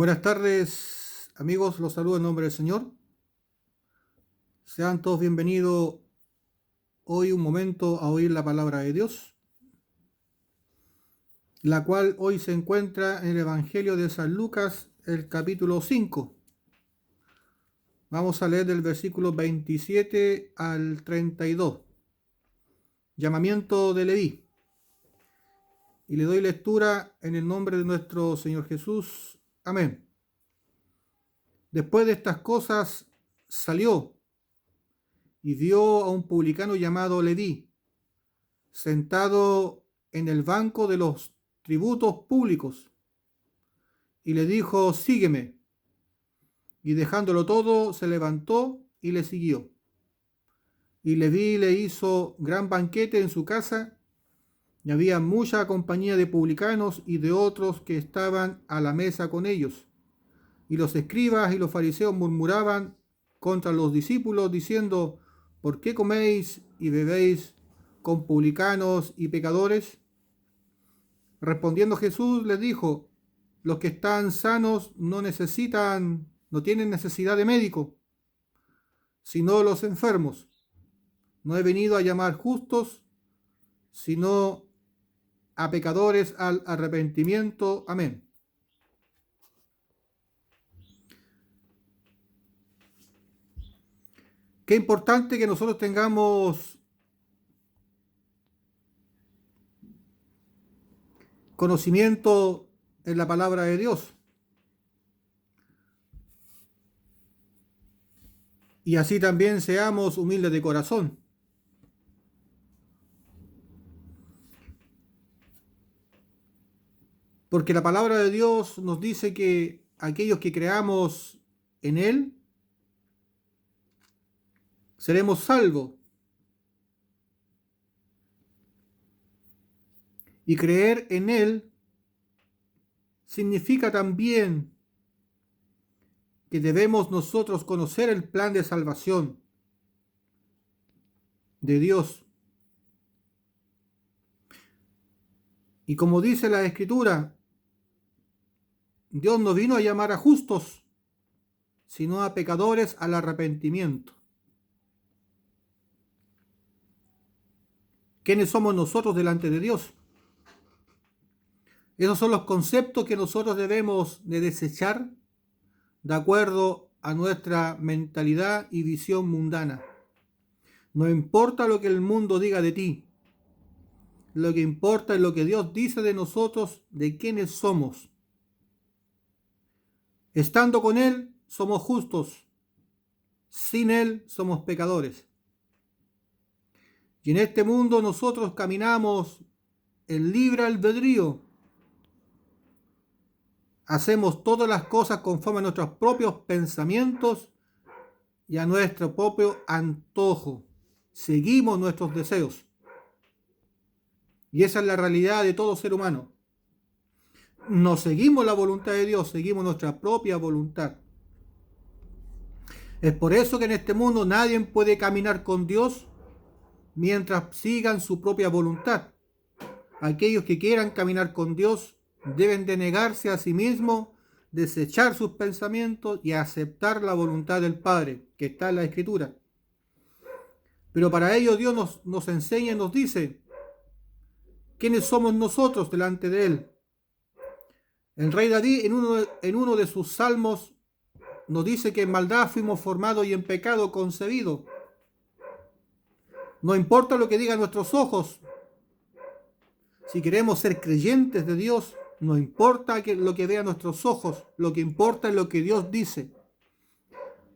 Buenas tardes, amigos. Los saludo en nombre del Señor. Sean todos bienvenidos hoy un momento a oír la palabra de Dios, la cual hoy se encuentra en el Evangelio de San Lucas, el capítulo 5. Vamos a leer del versículo 27 al 32. Llamamiento de Leví. Y le doy lectura en el nombre de nuestro Señor Jesús. Amén. Después de estas cosas salió y vio a un publicano llamado Leví, sentado en el banco de los tributos públicos, y le dijo: sígueme. Y dejándolo todo, se levantó y le siguió. Y Leví le hizo gran banquete en su casa, y había mucha compañía de publicanos y de otros que estaban a la mesa con ellos. Y los escribas y los fariseos murmuraban contra los discípulos, diciendo: ¿por qué coméis y bebéis con publicanos y pecadores? Respondiendo Jesús les dijo: los que están sanos no tienen necesidad de médico, sino los enfermos. No he venido a llamar justos, sino a pecadores al arrepentimiento. Amén. Qué importante que nosotros tengamos conocimiento en la palabra de Dios. Y así también seamos humildes de corazón. Porque la palabra de Dios nos dice que aquellos que creamos en Él seremos salvos. Y creer en Él significa también que debemos nosotros conocer el plan de salvación de Dios. Y como dice la Escritura, Dios no vino a llamar a justos, sino a pecadores al arrepentimiento. ¿Quiénes somos nosotros delante de Dios? Esos son los conceptos que nosotros debemos de desechar de acuerdo a nuestra mentalidad y visión mundana. No importa lo que el mundo diga de ti, lo que importa es lo que Dios dice de nosotros, de quiénes somos. Estando con Él, somos justos. Sin Él, somos pecadores. Y en este mundo nosotros caminamos en libre albedrío. Hacemos todas las cosas conforme a nuestros propios pensamientos y a nuestro propio antojo. Seguimos nuestros deseos. Y esa es la realidad de todo ser humano. No seguimos la voluntad de Dios, seguimos nuestra propia voluntad. Es por eso que en este mundo nadie puede caminar con Dios mientras sigan su propia voluntad. Aquellos que quieran caminar con Dios deben de negarse a sí mismos, desechar sus pensamientos y aceptar la voluntad del Padre, que está en la Escritura. Pero para ello Dios nos enseña y nos dice quiénes somos nosotros delante de Él. El rey David en uno de sus salmos nos dice que en maldad fuimos formados y en pecado concebidos. No importa lo que digan nuestros ojos. Si queremos ser creyentes de Dios, no importa lo que vean nuestros ojos, lo que importa es lo que Dios dice.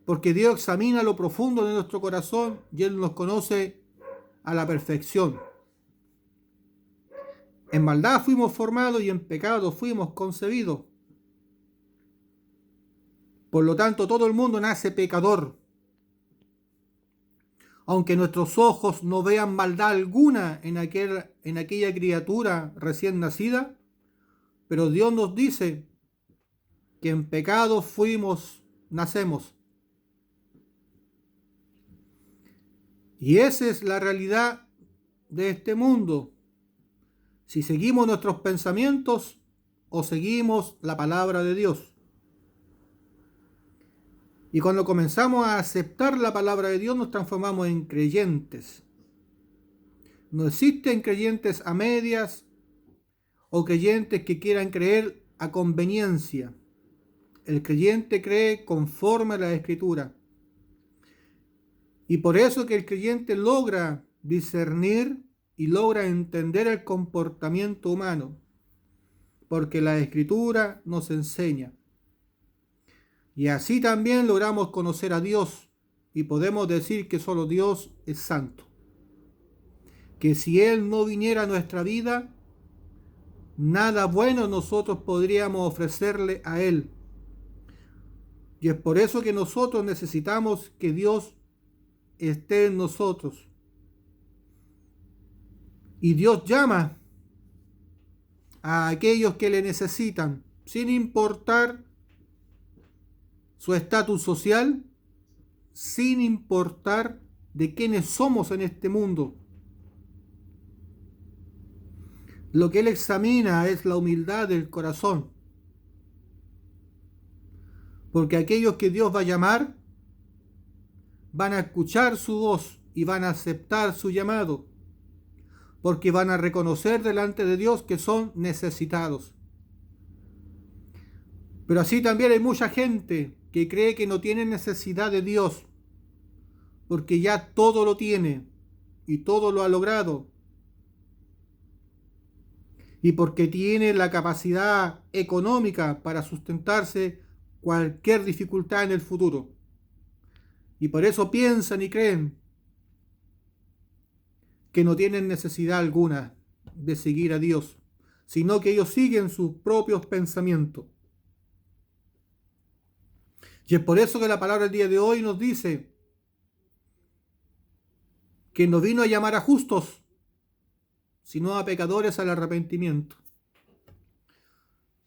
Porque Dios examina lo profundo de nuestro corazón y Él nos conoce a la perfección. En maldad fuimos formados y en pecado fuimos concebidos. Por lo tanto, todo el mundo nace pecador. Aunque nuestros ojos no vean maldad alguna en aquella criatura recién nacida, pero Dios nos dice que en pecado nacemos. Y esa es la realidad de este mundo. Si seguimos nuestros pensamientos o seguimos la palabra de Dios. Y cuando comenzamos a aceptar la palabra de Dios, nos transformamos en creyentes. No existen creyentes a medias o creyentes que quieran creer a conveniencia. El creyente cree conforme a la Escritura. Y por eso que el creyente logra discernir y logra entender el comportamiento humano, porque la Escritura nos enseña. Y así también logramos conocer a Dios y podemos decir que solo Dios es santo. Que si Él no viniera a nuestra vida, nada bueno nosotros podríamos ofrecerle a Él. Y es por eso que nosotros necesitamos que Dios esté en nosotros. Y Dios llama a aquellos que le necesitan, sin importar su estatus social, sin importar de quiénes somos en este mundo. Lo que Él examina es la humildad del corazón. Porque aquellos que Dios va a llamar van a escuchar su voz y van a aceptar su llamado. Porque van a reconocer delante de Dios que son necesitados. Pero así también hay mucha gente que cree que no tiene necesidad de Dios, porque ya todo lo tiene y todo lo ha logrado. Y porque tiene la capacidad económica para sustentarse cualquier dificultad en el futuro. Y por eso piensan y creen que no tienen necesidad alguna de seguir a Dios, sino que ellos siguen sus propios pensamientos. Y es por eso que la palabra del día de hoy nos dice que no vino a llamar a justos, sino a pecadores al arrepentimiento.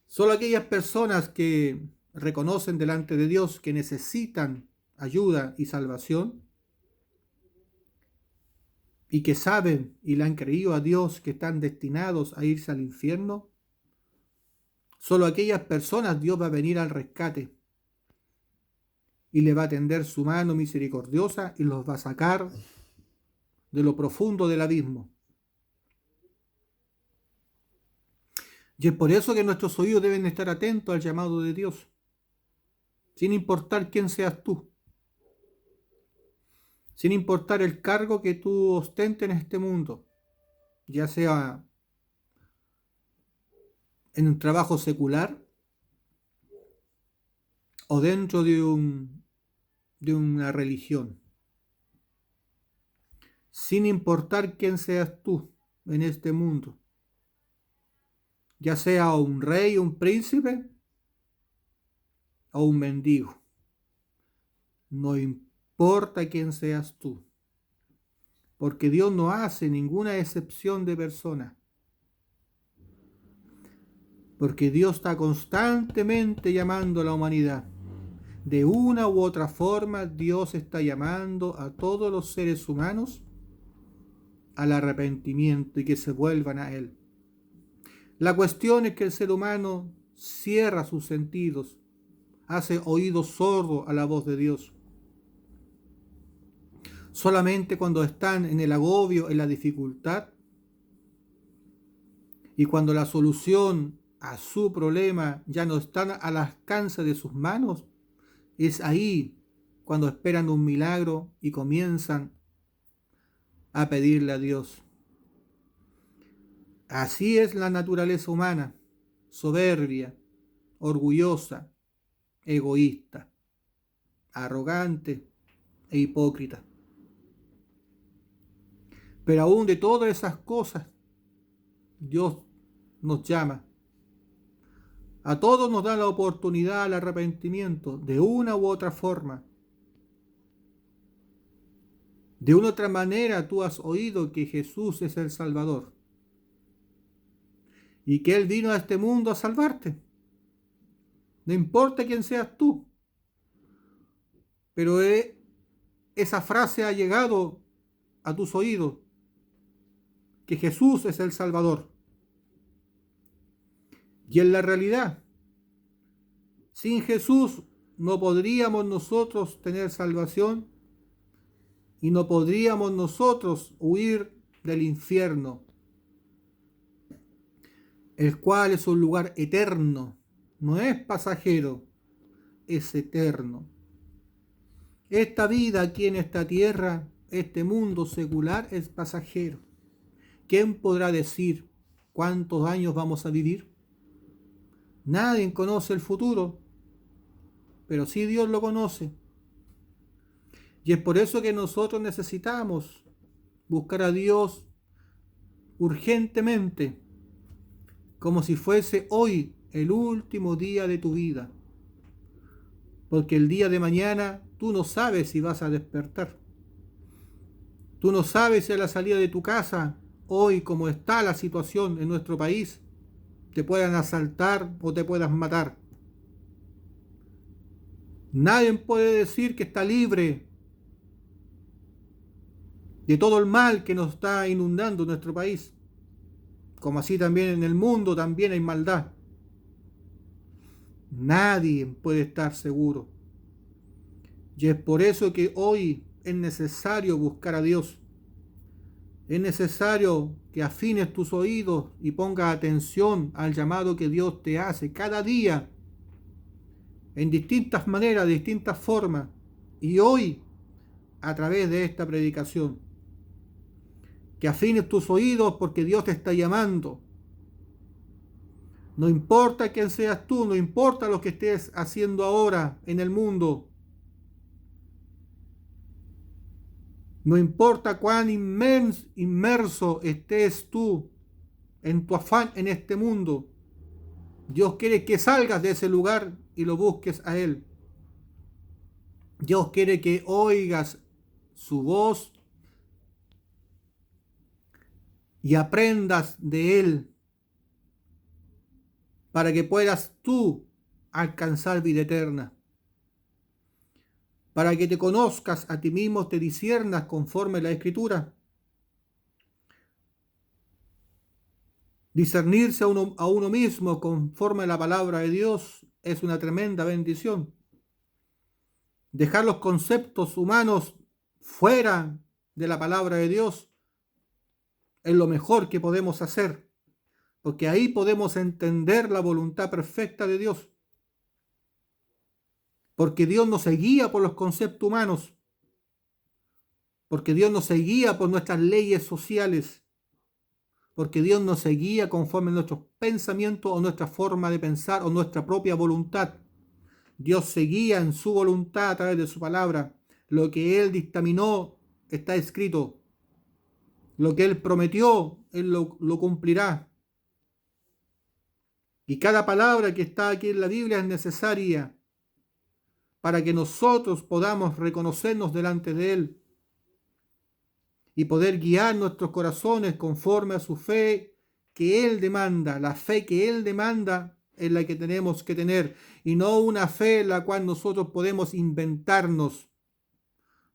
Solo aquellas personas que reconocen delante de Dios que necesitan ayuda y salvación y que saben y le han creído a Dios que están destinados a irse al infierno, solo aquellas personas Dios va a venir al rescate y le va a tender su mano misericordiosa y los va a sacar de lo profundo del abismo. Y es por eso que nuestros oídos deben estar atentos al llamado de Dios, sin importar quién seas tú, sin importar el cargo que tú ostentes en este mundo, ya sea en un trabajo secular o dentro de una religión, sin importar quién seas tú en este mundo, ya sea un rey, un príncipe o un mendigo. No importa quién seas tú, porque Dios no hace ninguna excepción de persona. Porque Dios está constantemente llamando a la humanidad. De una u otra forma, Dios está llamando a todos los seres humanos al arrepentimiento y que se vuelvan a Él. La cuestión es que el ser humano cierra sus sentidos, hace oídos sordos a la voz de Dios. Solamente cuando están en el agobio, en la dificultad, y cuando la solución a su problema ya no está al alcance de sus manos, es ahí cuando esperan un milagro y comienzan a pedirle a Dios. Así es la naturaleza humana, soberbia, orgullosa, egoísta, arrogante e hipócrita. Pero aún de todas esas cosas, Dios nos llama. A todos nos da la oportunidad al arrepentimiento de una u otra forma. De una u otra manera tú has oído que Jesús es el Salvador y que Él vino a este mundo a salvarte. No importa quién seas tú, pero esa frase ha llegado a tus oídos, que Jesús es el Salvador. Y en la realidad, sin Jesús no podríamos nosotros tener salvación y no podríamos nosotros huir del infierno, el cual es un lugar eterno, no es pasajero, es eterno. Esta vida aquí en esta tierra, este mundo secular es pasajero. ¿Quién podrá decir cuántos años vamos a vivir? Nadie conoce el futuro, pero sí Dios lo conoce. Y es por eso que nosotros necesitamos buscar a Dios urgentemente, como si fuese hoy el último día de tu vida. Porque el día de mañana tú no sabes si vas a despertar. Tú no sabes si a la salida de tu casa, hoy como está la situación en nuestro país, te puedan asaltar o te puedan matar. Nadie puede decir que está libre de todo el mal que nos está inundando nuestro país. Como así también en el mundo también hay maldad. Nadie puede estar seguro. Y es por eso que hoy es necesario buscar a Dios. Es necesario que afines tus oídos y pongas atención al llamado que Dios te hace cada día, en distintas maneras, de distintas formas. Y hoy, a través de esta predicación, que afines tus oídos porque Dios te está llamando. No importa quién seas tú, no importa lo que estés haciendo ahora en el mundo. No importa cuán inmerso estés tú en tu afán en este mundo. Dios quiere que salgas de ese lugar y lo busques a Él. Dios quiere que oigas su voz y aprendas de Él para que puedas tú alcanzar vida eterna. Para que te conozcas a ti mismo, te disiernas conforme a la Escritura. Discernirse a uno mismo conforme a la palabra de Dios es una tremenda bendición. Dejar los conceptos humanos fuera de la palabra de Dios es lo mejor que podemos hacer, porque ahí podemos entender la voluntad perfecta de Dios. Porque Dios no se guía por los conceptos humanos, porque Dios no se guía por nuestras leyes sociales, porque Dios no se guía conforme a nuestros pensamientos o nuestra forma de pensar o nuestra propia voluntad. Dios se guía en su voluntad a través de su palabra. Lo que Él dictaminó está escrito. Lo que Él prometió, Él lo cumplirá. Y cada palabra que está aquí en la Biblia es necesaria para que nosotros podamos reconocernos delante de Él y poder guiar nuestros corazones conforme a su fe que Él demanda. La fe que Él demanda es la que tenemos que tener y no una fe en la cual nosotros podemos inventarnos.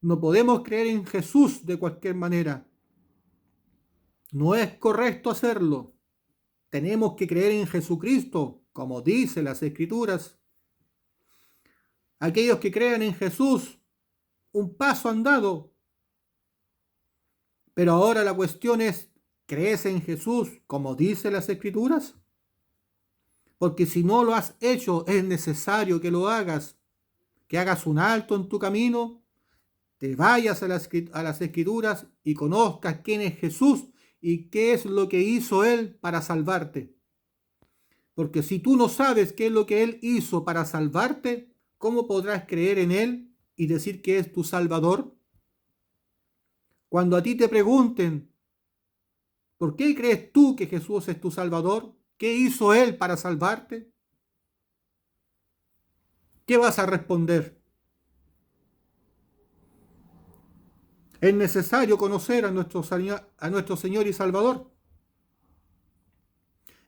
No podemos creer en Jesús de cualquier manera. No es correcto hacerlo. Tenemos que creer en Jesucristo, como dice las Escrituras. Aquellos que crean en Jesús, un paso han dado. Pero ahora la cuestión es, ¿crees en Jesús como dice las Escrituras? Porque si no lo has hecho, es necesario que lo hagas, que hagas un alto en tu camino, te vayas a las Escrituras y conozcas quién es Jesús y qué es lo que hizo Él para salvarte. Porque si tú no sabes qué es lo que Él hizo para salvarte, ¿cómo podrás creer en Él y decir que es tu Salvador? Cuando a ti te pregunten, ¿por qué crees tú que Jesús es tu Salvador? ¿Qué hizo Él para salvarte? ¿Qué vas a responder? Es necesario conocer a nuestro Señor y Salvador.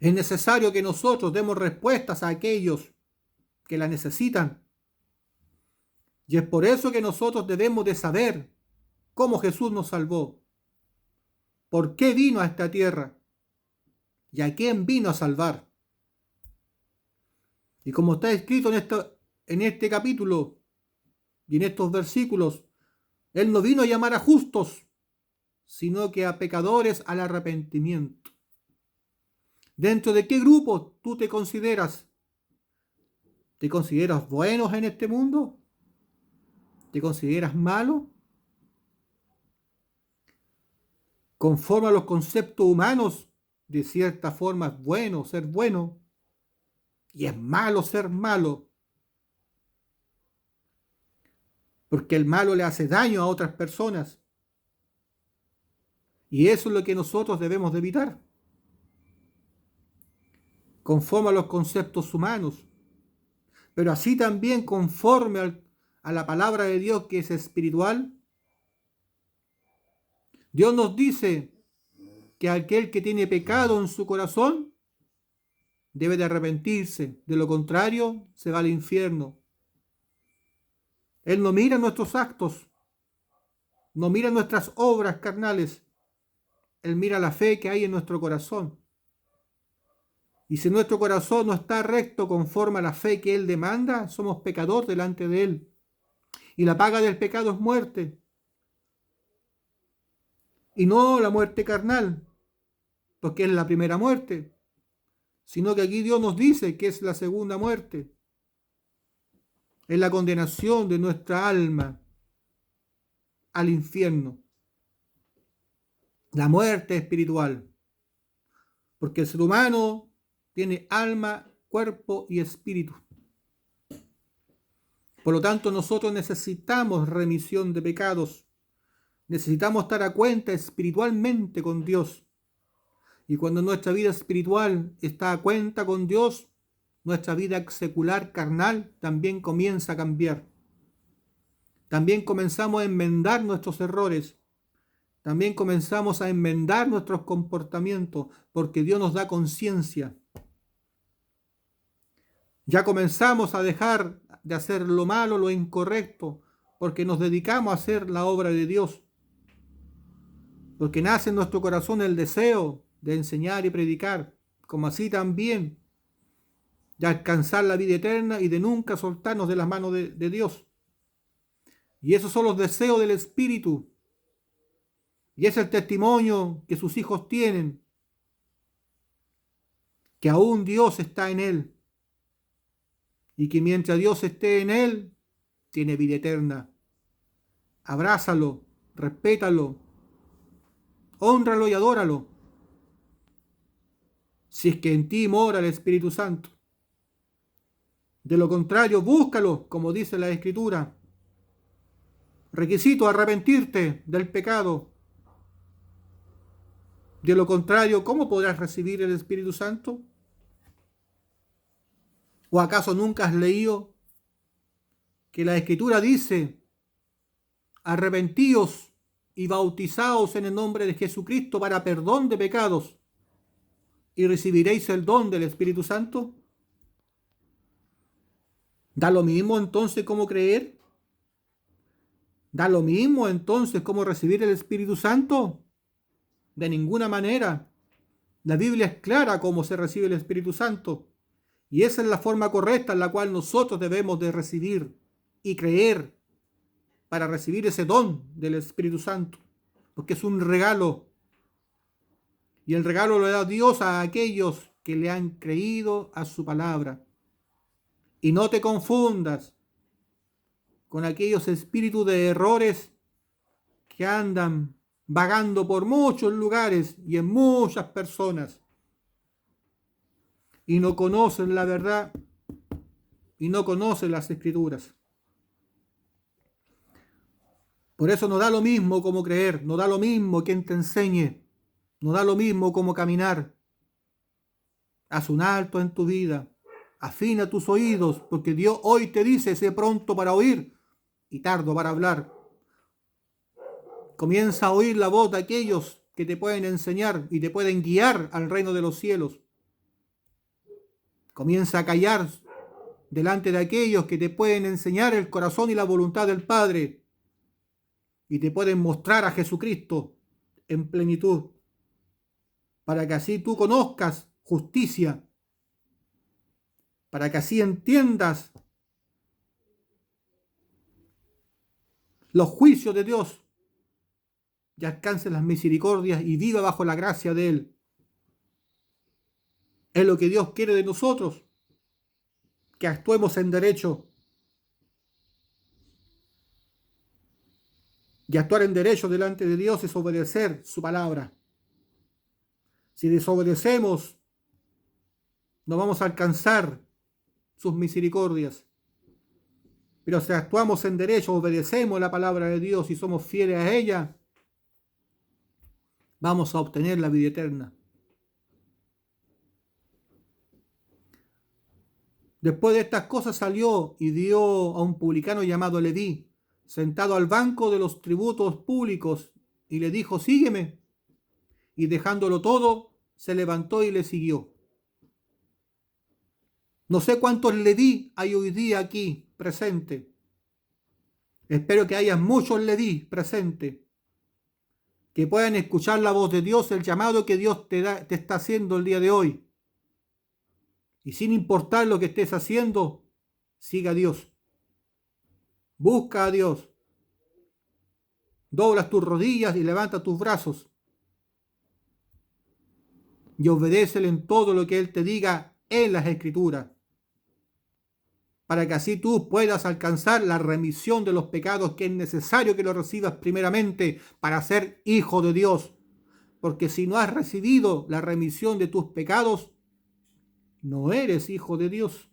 Es necesario que nosotros demos respuestas a aquellos que la necesitan. Y es por eso que nosotros debemos de saber cómo Jesús nos salvó, por qué vino a esta tierra y a quién vino a salvar. Y como está escrito en este capítulo y en estos versículos, Él no vino a llamar a justos, sino que a pecadores al arrepentimiento. ¿Dentro de qué grupo tú te consideras? ¿Te consideras buenos en este mundo? ¿Te consideras malo? Conforme a los conceptos humanos, de cierta forma es bueno ser bueno y es malo ser malo, porque el malo le hace daño a otras personas. Y eso es lo que nosotros debemos de evitar, conforme a los conceptos humanos, pero así también conforme a la palabra de Dios que es espiritual. Dios nos dice que aquel que tiene pecado en su corazón debe de arrepentirse, de lo contrario se va al infierno. Él no mira nuestros actos, no mira nuestras obras carnales, Él mira la fe que hay en nuestro corazón. Y si nuestro corazón no está recto conforme a la fe que Él demanda, somos pecadores delante de Él. Y la paga del pecado es muerte. Y no la muerte carnal, porque es la primera muerte, sino que aquí Dios nos dice que es la segunda muerte. Es la condenación de nuestra alma al infierno. La muerte espiritual. Porque el ser humano tiene alma, cuerpo y espíritu. Por lo tanto, nosotros necesitamos remisión de pecados. Necesitamos estar a cuenta espiritualmente con Dios. Y cuando nuestra vida espiritual está a cuenta con Dios, nuestra vida secular, carnal, también comienza a cambiar. También comenzamos a enmendar nuestros errores. También comenzamos a enmendar nuestros comportamientos, porque Dios nos da conciencia. Ya comenzamos a dejar de hacer lo malo, lo incorrecto, porque nos dedicamos a hacer la obra de Dios. Porque nace en nuestro corazón el deseo de enseñar y predicar, como así también de alcanzar la vida eterna y de nunca soltarnos de las manos de Dios. Y esos son los deseos del Espíritu. Y es el testimonio que sus hijos tienen, que aún Dios está en él. Y que mientras Dios esté en él, tiene vida eterna. Abrázalo, respétalo, hónralo y adóralo. Si es que en ti mora el Espíritu Santo. De lo contrario, búscalo, como dice la Escritura. Requisito, arrepentirte del pecado. De lo contrario, ¿cómo podrás recibir el Espíritu Santo? ¿O acaso nunca has leído que la Escritura dice: arrepentíos y bautizaos en el nombre de Jesucristo para perdón de pecados y recibiréis el don del Espíritu Santo? ¿Da lo mismo entonces cómo creer? ¿Da lo mismo entonces cómo recibir el Espíritu Santo? De ninguna manera. La Biblia es clara cómo se recibe el Espíritu Santo. Y esa es la forma correcta en la cual nosotros debemos de recibir y creer para recibir ese don del Espíritu Santo. Porque es un regalo. Y el regalo lo da Dios a aquellos que le han creído a su palabra. Y no te confundas con aquellos espíritus de errores que andan vagando por muchos lugares y en muchas personas y no conocen la verdad y no conocen las Escrituras. Por eso no da lo mismo cómo creer, no da lo mismo quien te enseñe, no da lo mismo cómo caminar. Haz un alto en tu vida, afina tus oídos, porque Dios hoy te dice: sé pronto para oír y tardo para hablar. Comienza a oír la voz de aquellos que te pueden enseñar y te pueden guiar al reino de los cielos. Comienza a callar delante de aquellos que te pueden enseñar el corazón y la voluntad del Padre y te pueden mostrar a Jesucristo en plenitud, para que así tú conozcas justicia, para que así entiendas los juicios de Dios y alcance las misericordias y viva bajo la gracia de Él. Es lo que Dios quiere de nosotros, que actuemos en derecho. Y actuar en derecho delante de Dios es obedecer su palabra. Si desobedecemos, no vamos a alcanzar sus misericordias. Pero si actuamos en derecho, obedecemos la palabra de Dios y somos fieles a ella, vamos a obtener la vida eterna. Después de estas cosas salió y dio a un publicano llamado Leví, sentado al banco de los tributos públicos, y le dijo: sígueme. Y dejándolo todo, se levantó y le siguió. No sé cuántos Leví hay hoy día aquí presentes. Espero que haya muchos Leví presentes, que puedan escuchar la voz de Dios, el llamado que Dios te está haciendo el día de hoy. Y sin importar lo que estés haciendo, siga a Dios. Busca a Dios. Doblas tus rodillas y levanta tus brazos. Y obedécele en todo lo que Él te diga en las Escrituras, para que así tú puedas alcanzar la remisión de los pecados, que es necesario que lo recibas primeramente para ser hijo de Dios. Porque si no has recibido la remisión de tus pecados, no eres hijo de Dios.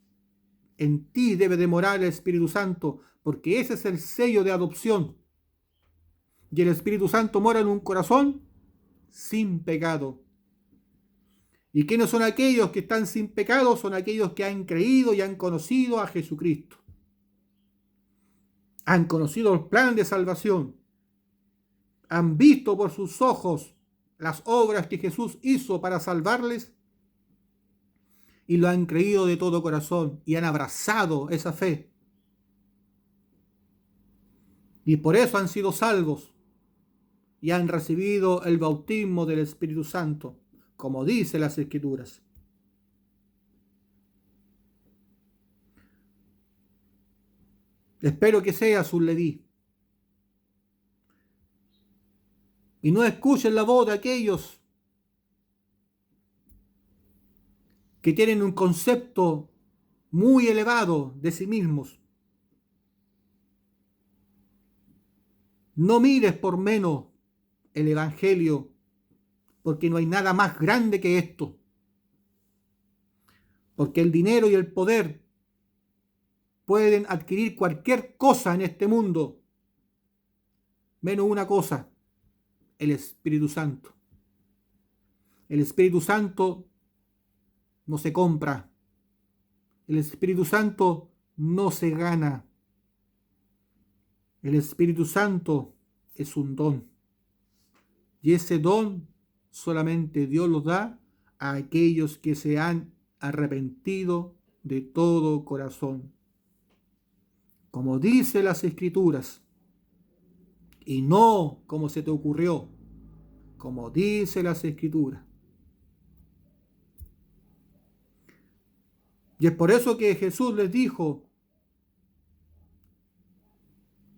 En ti debe de morar el Espíritu Santo, porque ese es el sello de adopción. Y el Espíritu Santo mora en un corazón sin pecado. ¿Y quiénes son aquellos que están sin pecado? Son aquellos que han creído y han conocido a Jesucristo. Han conocido el plan de salvación. Han visto por sus ojos las obras que Jesús hizo para salvarles y lo han creído de todo corazón y han abrazado esa fe. Y por eso han sido salvos y han recibido el bautismo del Espíritu Santo, como dice las Escrituras. Espero que seas un Leví y no escuchen la voz de aquellos que tienen un concepto muy elevado de sí mismos. No mires por menos el Evangelio, porque no hay nada más grande que esto. Porque el dinero y el poder pueden adquirir cualquier cosa en este mundo, menos una cosa: el Espíritu Santo. El Espíritu Santo no se compra. El Espíritu Santo no se gana. El Espíritu Santo es un don. Y ese don solamente Dios lo da a aquellos que se han arrepentido de todo corazón. Como dice las Escrituras, y no como se te ocurrió, como dice las Escrituras. Y es por eso que Jesús les dijo: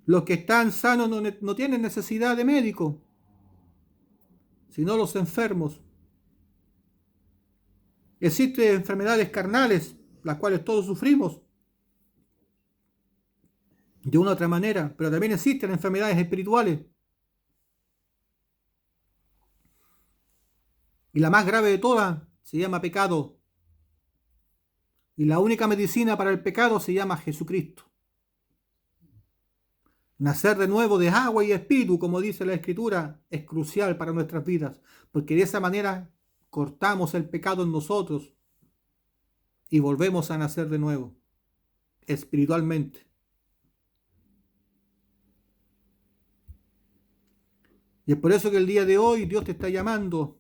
los que están sanos no tienen necesidad de médico, sino los enfermos. Existen enfermedades carnales, las cuales todos sufrimos de una u otra manera, pero también existen enfermedades espirituales. Y la más grave de todas se llama pecado. Y la única medicina para el pecado se llama Jesucristo. Nacer de nuevo de agua y espíritu, como dice la Escritura, es crucial para nuestras vidas, porque de esa manera cortamos el pecado en nosotros y volvemos a nacer de nuevo, espiritualmente. Y es por eso que el día de hoy Dios te está llamando.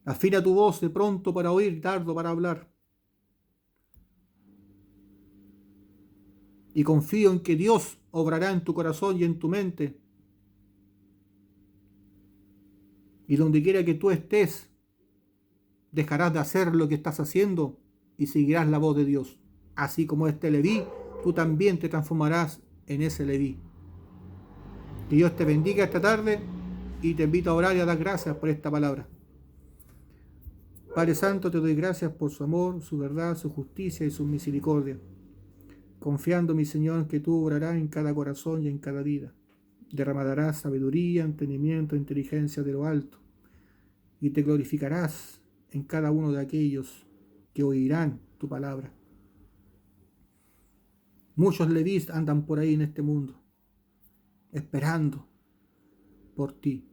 Afina tu voz de pronto para oír, tardo para hablar. Y confío en que Dios obrará en tu corazón y en tu mente. Y donde quiera que tú estés, dejarás de hacer lo que estás haciendo y seguirás la voz de Dios. Así como este Leví, tú también te transformarás en ese Leví. Que Dios te bendiga esta tarde y te invito a orar y a dar gracias por esta palabra. Padre Santo, te doy gracias por su amor, su verdad, su justicia y su misericordia. Confiando, mi Señor, que tú obrarás en cada corazón y en cada vida. Derramarás sabiduría, entendimiento, inteligencia de lo alto. Y te glorificarás en cada uno de aquellos que oirán tu palabra. Muchos levís andan por ahí en este mundo, esperando por ti.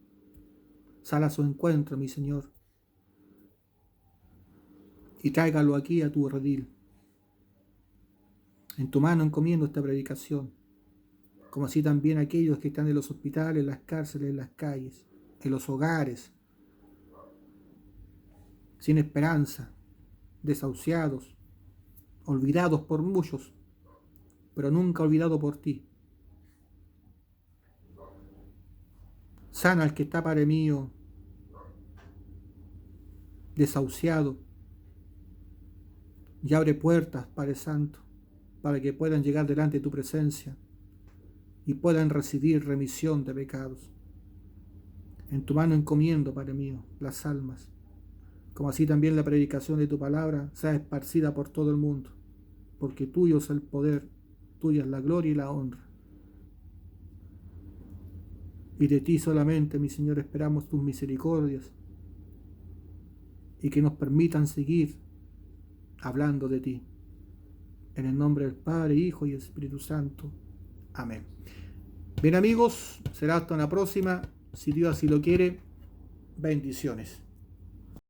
Sal a su encuentro, mi Señor, y tráigalo aquí a tu redil. En tu mano encomiendo esta predicación, como así también aquellos que están en los hospitales, en las cárceles, en las calles, en los hogares, sin esperanza, desahuciados, olvidados por muchos, pero nunca olvidado por ti. Sana al que está, Padre mío, desahuciado, y abre puertas, Padre Santo, para que puedan llegar delante de tu presencia y puedan recibir remisión de pecados. En tu mano encomiendo, Padre mío, las almas, como así también la predicación de tu palabra sea esparcida por todo el mundo, porque tuyo es el poder, tuya es la gloria y la honra. Y de ti solamente, mi Señor, esperamos tus misericordias y que nos permitan seguir hablando de ti. En el nombre del Padre, Hijo y Espíritu Santo. Amén. Bien, amigos, será hasta una próxima. Si Dios así lo quiere, bendiciones.